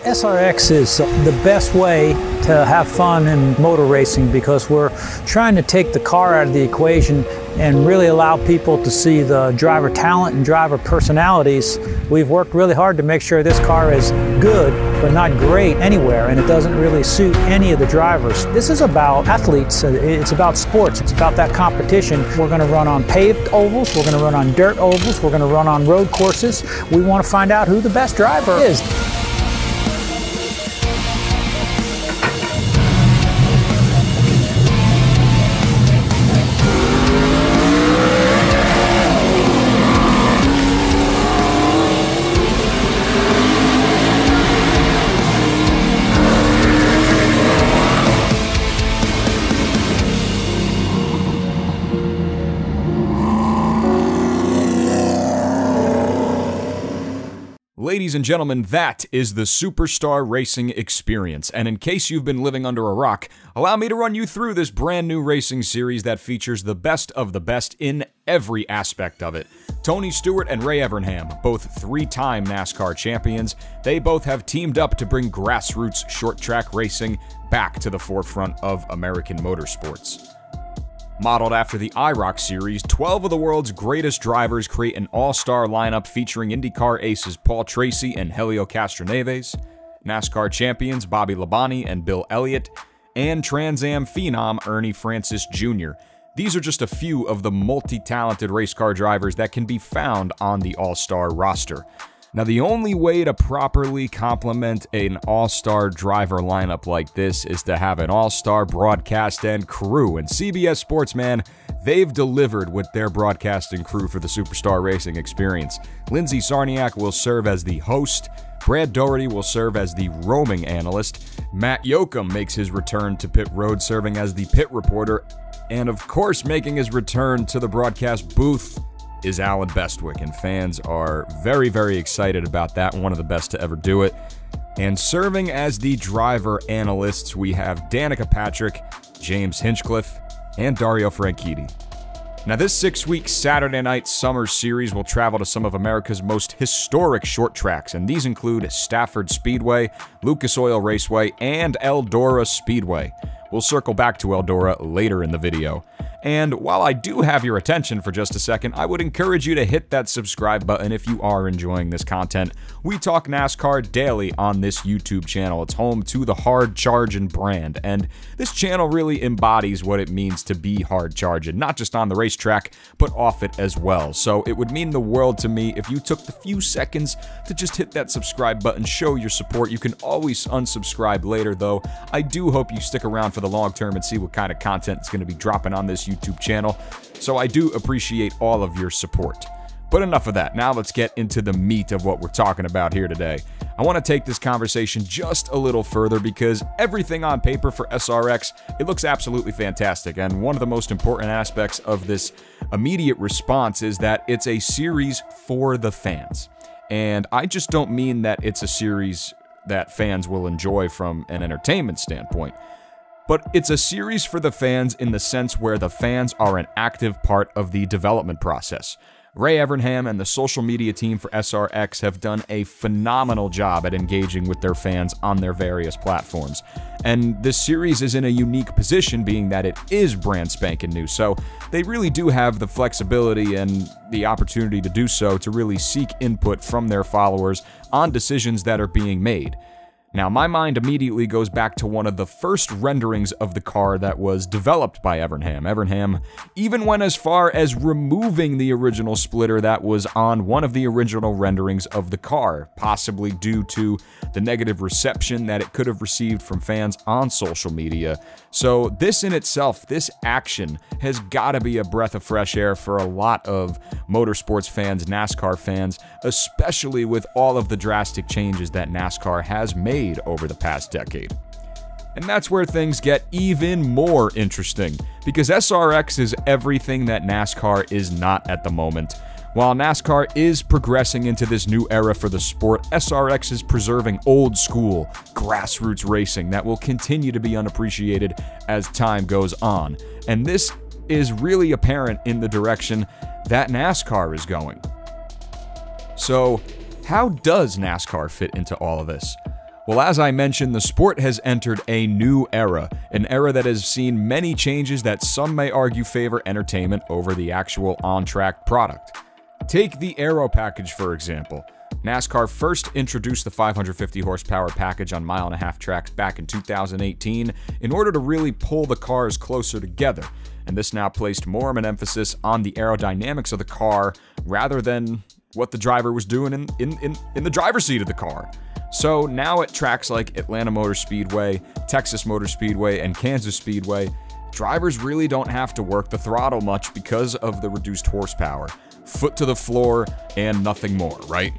SRX is the best way to have fun in motor racing because we're trying to take the car out of the equation and really allow people to see the driver talent and driver personalities. We've worked really hard to make sure this car is good but not great anywhere, and it doesn't really suit any of the drivers. This is about athletes, it's about sports, it's about that competition. We're going to run on paved ovals, we're going to run on dirt ovals, we're going to run on road courses. We want to find out who the best driver is. Ladies and gentlemen, that is the Superstar Racing experience, and in case you've been living under a rock, allow me to run you through this brand new racing series that features the best of the best in every aspect of it. Tony Stewart and Ray Evernham, both three-time NASCAR champions, they both have teamed up to bring grassroots short-track racing back to the forefront of American motorsports. Modeled after the IROC series, 12 of the world's greatest drivers create an all-star lineup featuring IndyCar aces Paul Tracy and Helio Castroneves, NASCAR champions Bobby Labonte and Bill Elliott, and Trans Am phenom Ernie Francis Jr. These are just a few of the multi-talented race car drivers that can be found on the all-star roster. Now, the only way to properly complement an all-star driver lineup like this is to have an all-star broadcast and crew, and CBS Sports, man, they've delivered with their broadcasting crew for the Superstar Racing experience. Lindsay Sarniak will serve as the host, Brad Doherty will serve as the roaming analyst, Matt Yoakum makes his return to pit road serving as the pit reporter, and of course making his return to the broadcast booth is Alan Bestwick, and fans are very, very excited about that, one of the best to ever do it. And serving as the driver analysts, we have Danica Patrick, James Hinchcliffe, and Dario Franchitti. Now, this 6-week Saturday night summer series will travel to some of America's most historic short tracks, and these include Stafford Speedway, Lucas Oil Raceway, and Eldora Speedway. We'll circle back to Eldora later in the video. And while I do have your attention for just a second, I would encourage you to hit that subscribe button if you are enjoying this content. We talk NASCAR daily on this YouTube channel. It's home to the Hard Chargin' brand, and this channel really embodies what it means to be hard chargin', not just on the racetrack, but off it as well. So it would mean the world to me if you took the few seconds to just hit that subscribe button, show your support. You can always unsubscribe later, though. I do hope you stick around for the long term and see what kind of content is going to be dropping on this YouTube channel, so I do appreciate all of your support. But enough of that, now let's get into the meat of what we're talking about here today. I want to take this conversation just a little further because everything on paper for SRX, it looks absolutely fantastic, and one of the most important aspects of this immediate response is that it's a series for the fans. And I just don't mean that it's a series that fans will enjoy from an entertainment standpoint. But it's a series for the fans in the sense where the fans are an active part of the development process. Ray Evernham and the social media team for SRX have done a phenomenal job at engaging with their fans on their various platforms. And this series is in a unique position, being that it is brand spanking new, so they really do have the flexibility and the opportunity to do so to really seek input from their followers on decisions that are being made. Now, my mind immediately goes back to one of the first renderings of the car that was developed by Evernham. Evernham even went as far as removing the original splitter that was on one of the original renderings of the car, possibly due to the negative reception that it could have received from fans on social media. So this in itself, this action, has got to be a breath of fresh air for a lot of motorsports fans, NASCAR fans, especially with all of the drastic changes that NASCAR has made over the past decade. And that's where things get even more interesting, because SRX is everything that NASCAR is not at the moment. While NASCAR is progressing into this new era for the sport, SRX is preserving old school, grassroots racing that will continue to be unappreciated as time goes on. And this is really apparent in the direction that NASCAR is going. So, how does NASCAR fit into all of this? Well, as I mentioned, the sport has entered a new era, an era that has seen many changes that some may argue favor entertainment over the actual on-track product. Take the aero package, for example. NASCAR first introduced the 550 horsepower package on mile-and-a-half tracks back in 2018 in order to really pull the cars closer together, and this now placed more of an emphasis on the aerodynamics of the car rather than what the driver was doing in the driver's seat of the car. So now at tracks like Atlanta Motor Speedway, Texas Motor Speedway, and Kansas Speedway, drivers really don't have to work the throttle much because of the reduced horsepower. Foot to the floor and nothing more, right?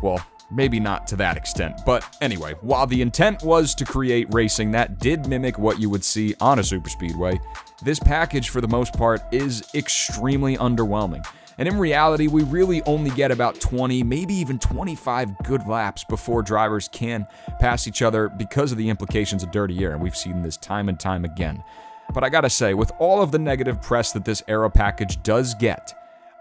Well, maybe not to that extent, but anyway, while the intent was to create racing that did mimic what you would see on a superspeedway, this package for the most part is extremely underwhelming. And in reality, we really only get about 20, maybe even 25 good laps before drivers can pass each other because of the implications of dirty air, and we've seen this time and time again. But I gotta say, with all of the negative press that this aero package does get,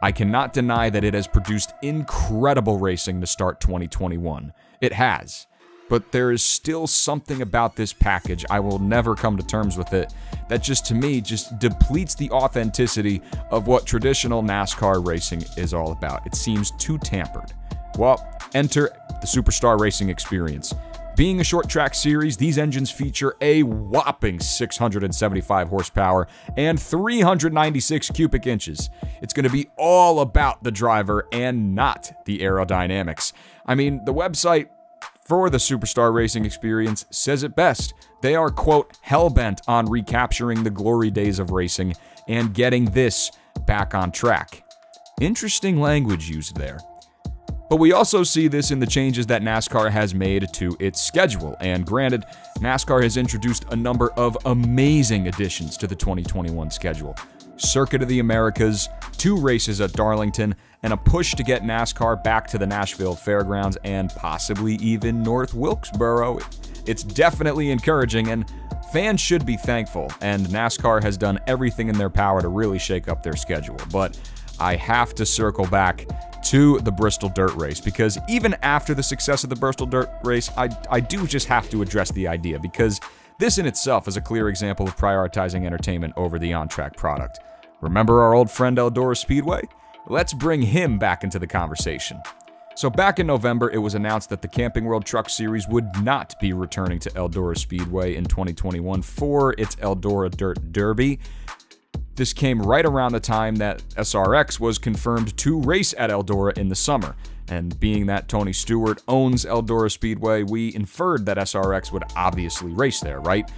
I cannot deny that it has produced incredible racing to start 2021. It has. But there is still something about this package, I will never come to terms with it, that just to me just depletes the authenticity of what traditional NASCAR racing is all about. It seems too tampered. Well, enter the Superstar Racing Experience. Being a short track series, these engines feature a whopping 675 horsepower and 396 cubic inches. It's going to be all about the driver and not the aerodynamics. I mean, the website for the Superstar Racing Experience says it best. They are, quote, hell-bent on recapturing the glory days of racing and getting this back on track. Interesting language used there. But we also see this in the changes that NASCAR has made to its schedule, and granted, NASCAR has introduced a number of amazing additions to the 2021 schedule. Circuit of the Americas, 2 races at Darlington, and a push to get NASCAR back to the Nashville Fairgrounds and possibly even North Wilkesboro. It's definitely encouraging, and fans should be thankful, and NASCAR has done everything in their power to really shake up their schedule. But I have to circle back to the Bristol Dirt Race, because even after the success of the Bristol Dirt Race, I do just have to address the idea, because this in itself is a clear example of prioritizing entertainment over the on-track product. Remember our old friend Eldora Speedway? Let's bring him back into the conversation. So back in November, it was announced that the Camping World Truck Series would not be returning to Eldora Speedway in 2021 for its Eldora Dirt Derby. This came right around the time that SRX was confirmed to race at Eldora in the summer. And being that Tony Stewart owns Eldora Speedway, we inferred that SRX would obviously race there, right?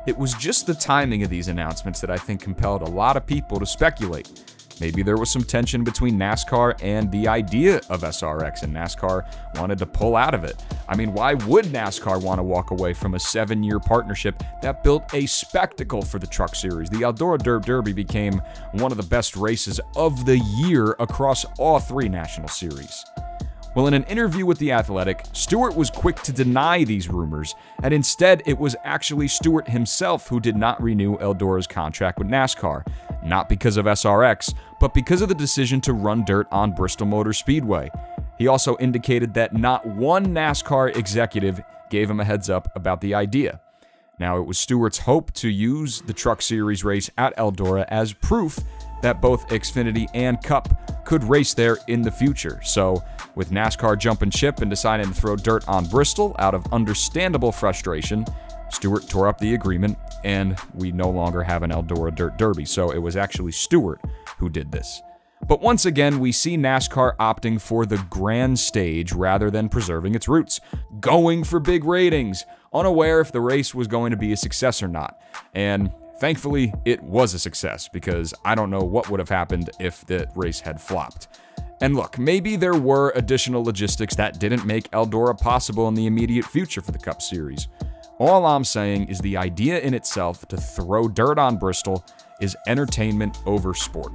It was just the timing of these announcements that I think compelled a lot of people to speculate. Maybe there was some tension between NASCAR and the idea of SRX, and NASCAR wanted to pull out of it. I mean, why would NASCAR want to walk away from a 7-year partnership that built a spectacle for the Truck Series? The Eldora Dirt Derby became one of the best races of the year across all 3 national series. Well, in an interview with The Athletic, Stewart was quick to deny these rumors, and instead it was actually Stewart himself who did not renew Eldora's contract with NASCAR, not because of SRX, but because of the decision to run dirt on Bristol Motor Speedway. He also indicated that not one NASCAR executive gave him a heads up about the idea. Now, it was Stewart's hope to use the Truck Series race at Eldora as proof that both Xfinity and Cup could race there in the future. So, with NASCAR jumping ship and deciding to throw dirt on Bristol out of understandable frustration, Stewart tore up the agreement, and we no longer have an Eldora Dirt Derby. So it was actually Stewart who did this. But once again, we see NASCAR opting for the grand stage rather than preserving its roots, going for big ratings, unaware if the race was going to be a success or not. And thankfully, it was a success, because I don't know what would have happened if the race had flopped. And look, maybe there were additional logistics that didn't make Eldora possible in the immediate future for the Cup Series. All I'm saying is the idea in itself to throw dirt on Bristol is entertainment over sport.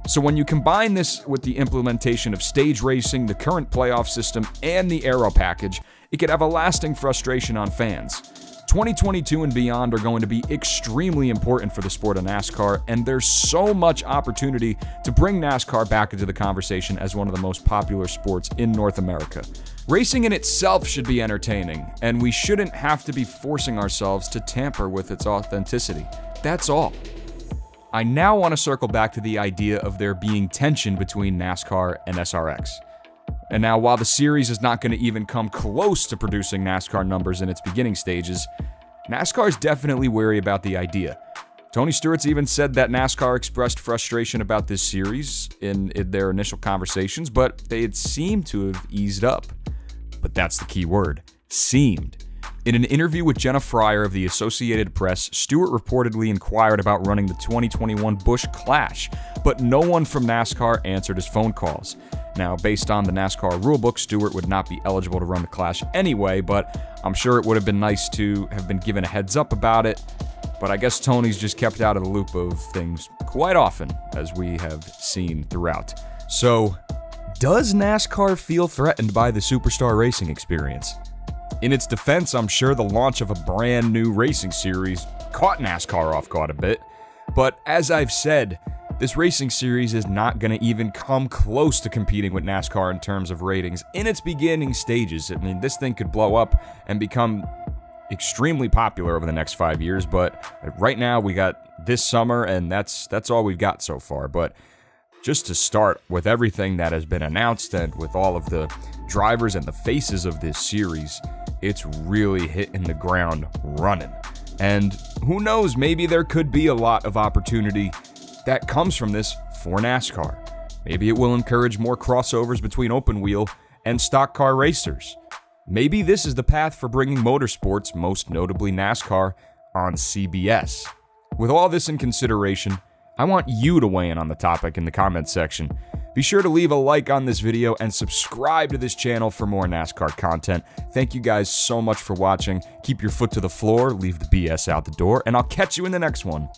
So when you combine this with the implementation of stage racing, the current playoff system, and the aero package, it could have a lasting frustration on fans. 2022 and beyond are going to be extremely important for the sport of NASCAR, and there's so much opportunity to bring NASCAR back into the conversation as one of the most popular sports in North America. Racing in itself should be entertaining, and we shouldn't have to be forcing ourselves to tamper with its authenticity. That's all. I now want to circle back to the idea of there being tension between NASCAR and SRX. And now, while the series is not going to even come close to producing NASCAR numbers in its beginning stages, NASCAR is definitely wary about the idea. Tony Stewart's even said that NASCAR expressed frustration about this series in their initial conversations, but they had seemed to have eased up. But that's the key word, seemed. In an interview with Jenna Fryer of the Associated Press, Stewart reportedly inquired about running the 2021 Busch Clash, but no one from NASCAR answered his phone calls. Now, based on the NASCAR rulebook, Stewart would not be eligible to run the Clash anyway, but I'm sure it would have been nice to have been given a heads up about it. But I guess Tony's just kept out of the loop of things quite often, as we have seen throughout. So, does NASCAR feel threatened by the Superstar Racing experience? In its defense, I'm sure the launch of a brand new racing series caught NASCAR off guard a bit. But as I've said, this racing series is not going to even come close to competing with NASCAR in terms of ratings in its beginning stages. I mean, this thing could blow up and become extremely popular over the next 5 years, but right now we got this summer, and that's all we've got so far. But just to start with everything that has been announced and with all of the drivers and the faces of this series, it's really hitting the ground running. And who knows, maybe there could be a lot of opportunity that comes from this for NASCAR. Maybe it will encourage more crossovers between open wheel and stock car racers. Maybe this is the path for bringing motorsports, most notably NASCAR, on CBS. With all this in consideration, I want you to weigh in on the topic in the comments section. Be sure to leave a like on this video and subscribe to this channel for more NASCAR content. Thank you guys so much for watching. Keep your foot to the floor, leave the BS out the door, and I'll catch you in the next one.